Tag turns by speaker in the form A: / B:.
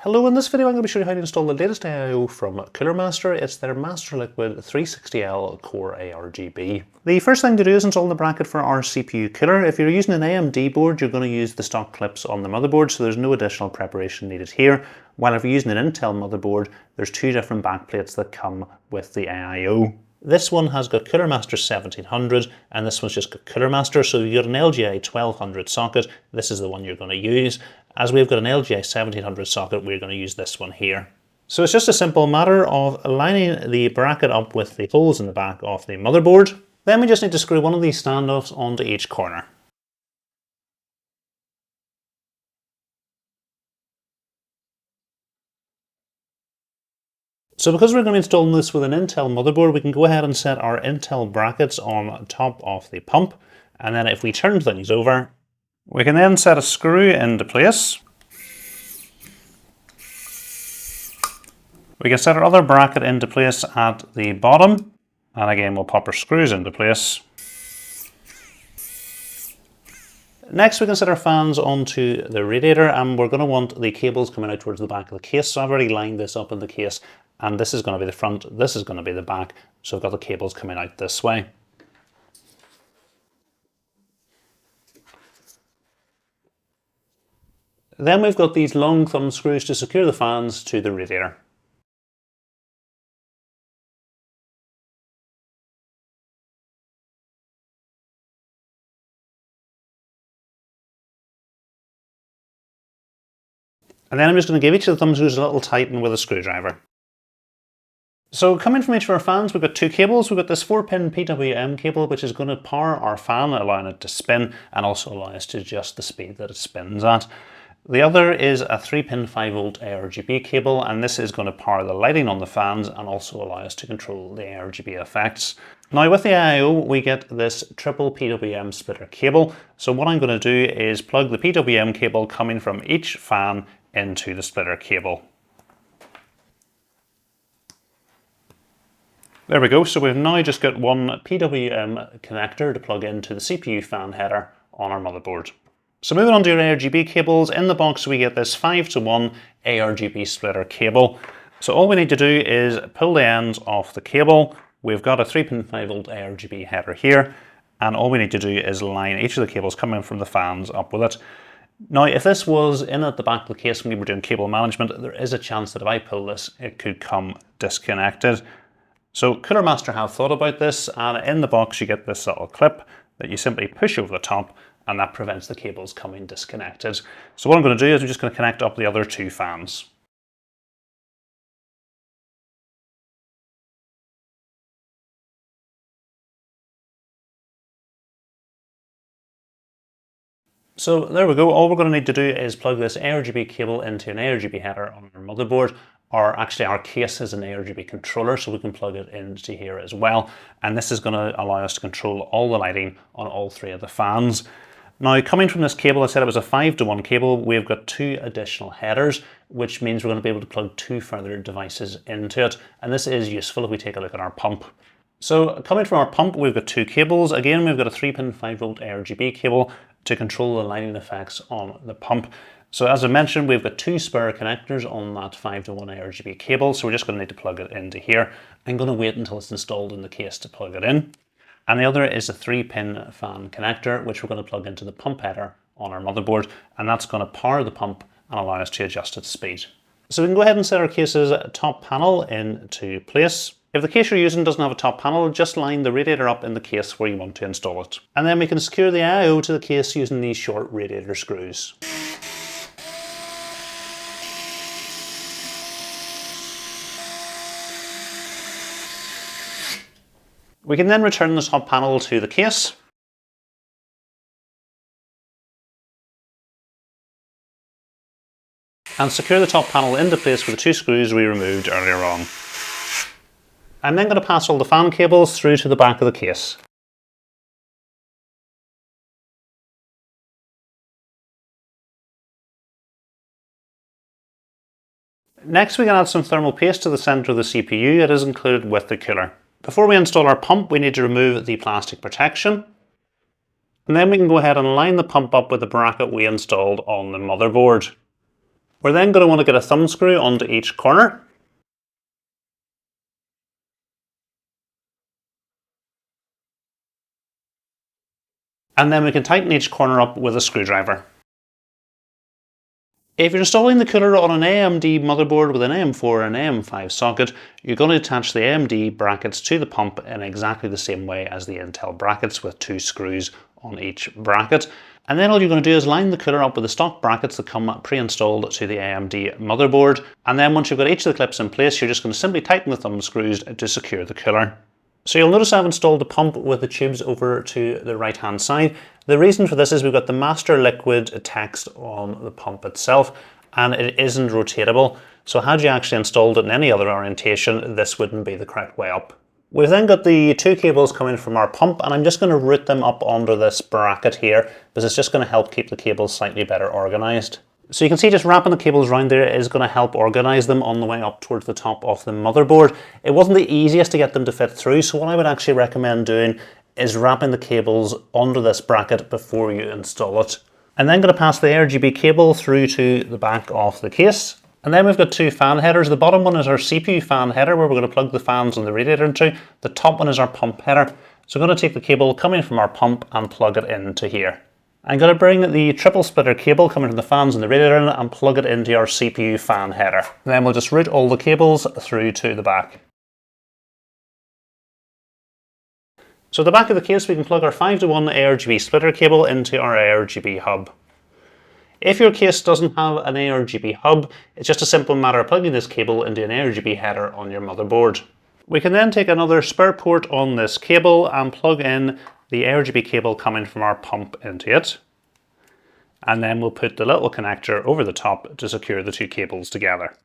A: Hello, in this video I'm going to be showing you how to install the latest AIO from Cooler Master. It's their MasterLiquid 360L Core ARGB. The first thing to do is install the bracket for our CPU cooler. If you're using an AMD board, you're going to use the stock clips on the motherboard, so there's no additional preparation needed here. While if you're using an Intel motherboard, there's two different backplates that come with the AIO. This one has got Cooler Master 1700 and this one's just got Cooler Master, so you've got an LGA 1200 socket. This is the one you're going to use. As we've got an LGA 1700 socket, we're going to use this one here. So it's just a simple matter of aligning the bracket up with the holes in the back of the motherboard. Then we just need to screw one of these standoffs onto each corner. So because we're going to be installing this with an Intel motherboard, we can go ahead and set our Intel brackets on top of the pump. And then if we turn things over, we can then set a screw into place. We can set our other bracket into place at the bottom. And again, we'll pop our screws into place. Next, we can set our fans onto the radiator, and we're going to want the cables coming out towards the back of the case. So I've already lined this up in the case, and this is going to be the front, this is going to be the back. So I've got the cables coming out this way. Then we've got these long thumb screws to secure the fans to the radiator. And then I'm just going to give each of the thumb screws a little tighten with a screwdriver. So coming from each of our fans, we've got two cables. We've got this 4-pin PWM cable, which is going to power our fan, allowing it to spin and also allow us to adjust the speed that it spins at. The other is a 3-pin 5-volt ARGB cable, and this is going to power the lighting on the fans and also allow us to control the ARGB effects. Now with the AIO, we get this triple PWM splitter cable. So what I'm going to do is plug the PWM cable coming from each fan into the splitter cable. There we go, so we've now just got one PWM connector to plug into the CPU fan header on our motherboard. So moving on to your ARGB cables, in the box we get this 5:1 ARGB splitter cable. So all we need to do is pull the ends off the cable. We've got a 3-pin 5-volt ARGB header here, and all we need to do is line each of the cables coming from the fans up with it. Now, if this was in at the back of the case when we were doing cable management, there is a chance that if I pull this, it could come disconnected. So Cooler Master have thought about this, and in the box you get this little clip that you simply push over the top, and that prevents the cables coming disconnected. So what I'm going to do is I'm just going to connect up the other two fans. So there we go, all we're going to need to do is plug this ARGB cable into an ARGB header on our motherboard, or actually our case is an ARGB controller, so we can plug it into here as well. And this is going to allow us to control all the lighting on all three of the fans. Now coming from this cable, I said it was a 5:1 cable, we've got two additional headers, which means we're going to be able to plug two further devices into it. And this is useful if we take a look at our pump. So coming from our pump, we've got two cables. Again, we've got a 3-pin 5-volt ARGB cable to control the lighting effects on the pump. So as I mentioned, we've got two spare connectors on that 5:1 ARGB cable, so we're just going to need to plug it into here. I'm going to wait until it's installed in the case to plug it in. And the other is a 3-pin fan connector, which we're going to plug into the pump header on our motherboard, and that's going to power the pump and allow us to adjust its speed. So we can go ahead and set our case's top panel into place. If the case you're using doesn't have a top panel, just line the radiator up in the case where you want to install it. And then we can secure the AIO to the case using these short radiator screws. We can then return the top panel to the case. And secure the top panel into place with the two screws we removed earlier on. I'm then going to pass all the fan cables through to the back of the case. Next we can add some thermal paste to the centre of the CPU. It is included with the cooler. Before we install our pump, we need to remove the plastic protection. And then we can go ahead and line the pump up with the bracket we installed on the motherboard. We're then going to want to get a thumb screw onto each corner. And then we can tighten each corner up with a screwdriver. If you're installing the cooler on an AMD motherboard with an AM4 and AM5 socket, you're going to attach the AMD brackets to the pump in exactly the same way as the Intel brackets, with 2 screws on each bracket. And then all you're going to do is line the cooler up with the stock brackets that come pre-installed to the AMD motherboard. And then once you've got each of the clips in place, you're just going to simply tighten the thumb screws to secure the cooler. So you'll notice I've installed the pump with the tubes over to the right hand side. The reason for this is we've got the MasterLiquid text on the pump itself, and it isn't rotatable. So had you actually installed it in any other orientation, this wouldn't be the correct way up. We've then got the 2 cables coming from our pump, and I'm just going to route them up onto this bracket here, because it's just going to help keep the cables slightly better organized. So you can see just wrapping the cables around there is going to help organize them on the way up towards the top of the motherboard. It wasn't the easiest to get them to fit through, so what I would actually recommend doing is wrapping the cables under this bracket before you install it. I'm then going to pass the ARGB cable through to the back of the case. And then we've got 2 fan headers. The bottom one is our CPU fan header, where we're going to plug the fans and the radiator into. The top one is our pump header. So I'm going to take the cable coming from our pump and plug it into here. I'm going to bring the triple splitter cable coming from the fans and the radiator in and plug it into our CPU fan header. And then we'll just route all the cables through to the back. So at the back of the case we can plug our 5:1 ARGB splitter cable into our ARGB hub. If your case doesn't have an ARGB hub, it's just a simple matter of plugging this cable into an ARGB header on your motherboard. We can then take another spare port on this cable and plug in the ARGB cable coming from our pump into it. And then we'll put the little connector over the top to secure the 2 cables together.